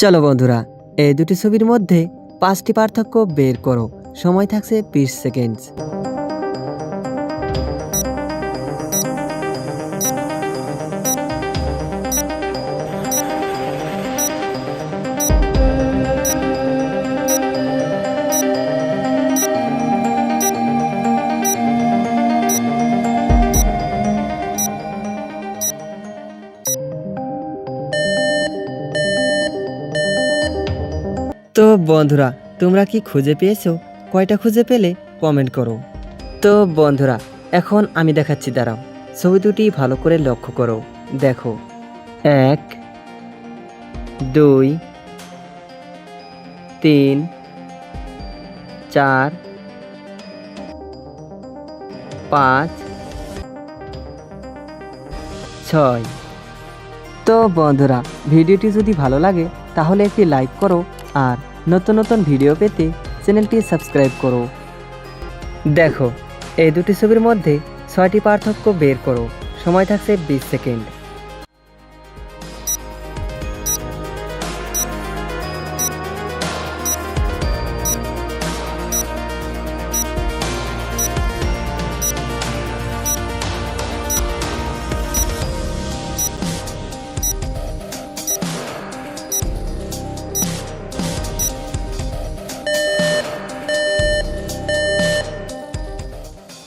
চলো বন্ধুরা, এই দুটি ছবির মধ্যে 5টি পার্থক্য বের করো। সময় থাকছে 20 সেকেন্ড। তো বন্ধুরা, তোমরা কি খুঁজে পেয়েছো? কয়টা খুঁজে পেলে কমেন্ট করো। তো বন্ধুরা, এখন আমি দেখাচ্ছি, দাঁড়াও। ছবি দুটি ভালো করে লক্ষ্য করো। দেখো, 1 2 3 4 5 6। তো বন্ধুরা, ভিডিওটি যদি ভালো লাগে তাহলে একটি লাইক করো আর নতুন নতুন ভিডিও পেতে চ্যানেলটি সাবস্ক্রাইব করো। দেখো, এই দুটি ছবির মধ্যে 6টি পার্থক্য বের করো। সময় থাকছে 20 সেকেন্ড।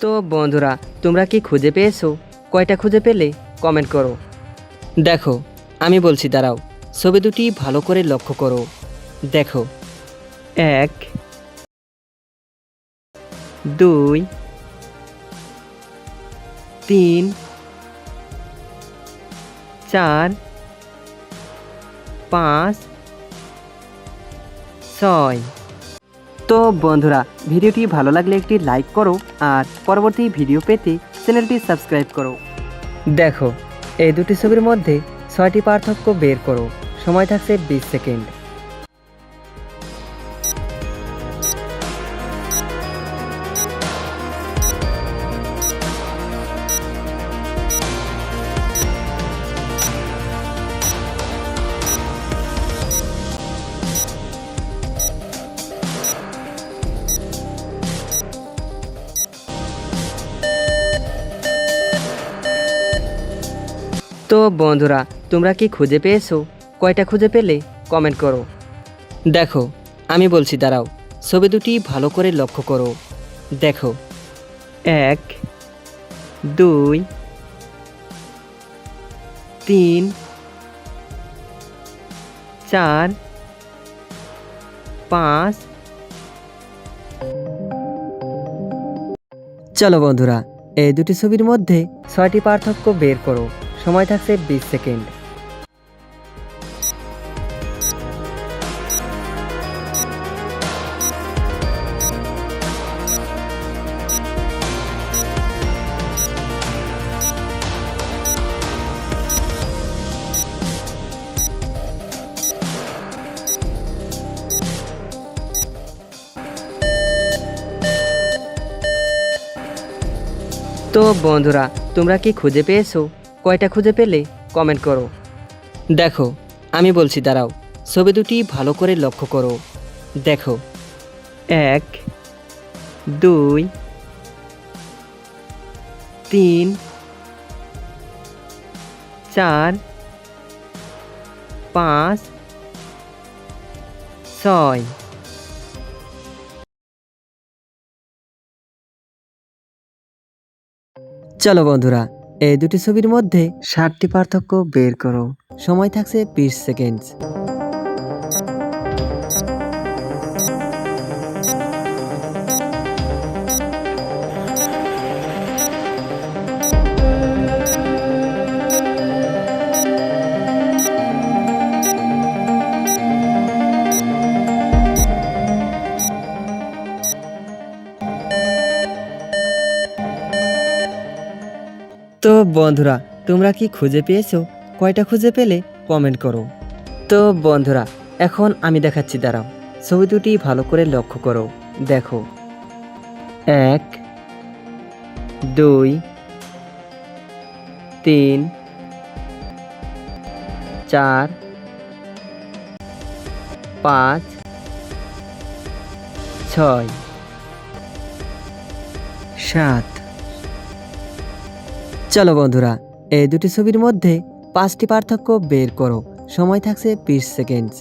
তো বন্ধুরা, তোমরা কি খুঁজে পেয়েছো? কয়টা খুঁজে পেলে কমেন্ট করো। দেখো, আমি বলছি, দাঁড়াও। ছবি দুটি ভালো করে লক্ষ্য করো। দেখো, 1 2 3 4 5 6। তো বন্ধুরা, ভিডিওটি ভালো লাগলে একটি লাইক করো আর পরবর্তী ভিডিও পেতে চ্যানেলটি সাবস্ক্রাইব করো। দেখো, এই দুটি ছবির মধ্যে 6টি পার্থক্য বের করো। সময় থাকছে 20 সেকেন্ড। তো বন্ধুরা, তোমরা কি খুঁজে পেয়েছো? কয়টা খুঁজে পেলে কমেন্ট করো। দেখো, আমি বলছি, দাঁড়াও। ছবি দুটি ভালো করে লক্ষ্য করো। দেখো, 1 2 3 4 5। চলো বন্ধুরা, এই দুটি ছবির মধ্যে 6টি পার্থক্য বের করো। সময় থাকছে 20 সেকেন্ড। তো বন্ধুরা, তোমরা কি খুঁজে পেয়েছো? কয়টা খুঁজে পেলে কমেন্ট করো। দেখো, আমি বলছি, দাঁড়াও। ছবি দুটি ভালো করে লক্ষ্য করো। দেখো, 1 2 3 4 5 6। চলো বন্ধুরা, এই দুটি ছবির মধ্যে 7টি পার্থক্য বের করো। সময় থাকছে 20 সেকেন্ড। তো বন্ধুরা, তোমরা কি খুঁজে পেয়েছো? কয়টা খুঁজে পেলে কমেন্ট করো। তো বন্ধুরা, এখন আমি দেখাচ্ছি, দাঁড়াও। ছবি দুটি ভালো করে লক্ষ্য করো। দেখো, 1 2 3 4 5 6 7। চলো বন্ধুরা, এই দুটি ছবির মধ্যে 5টি পার্থক্য বের করো। সময় থাকছে 20 সেকেন্ড।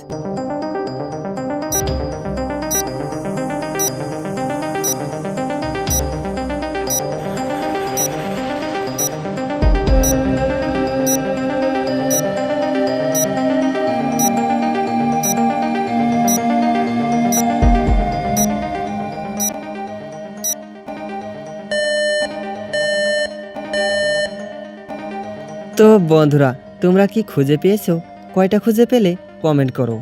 তো বন্ধুরা, তোমরা কি খুঁজে পেয়েছো? কয়টা খুঁজে পেলে কমেন্ট করো।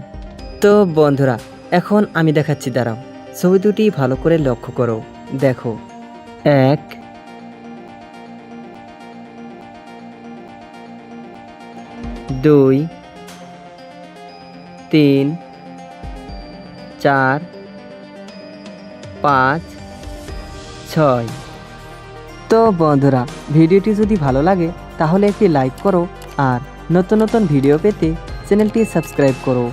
তো বন্ধুরা, এখন আমি দেখাচ্ছি, দাঁড়াও। ছবি দুটি ভালো করে লক্ষ্য করো। দেখো, 1 2 3 4 5 6। তো বন্ধুরা, ভিডিওটি যদি ভালো লাগে তাহলে একটি লাইক করো আর নতুন নতুন ভিডিও পেতে চ্যানেলটি সাবস্ক্রাইব করো।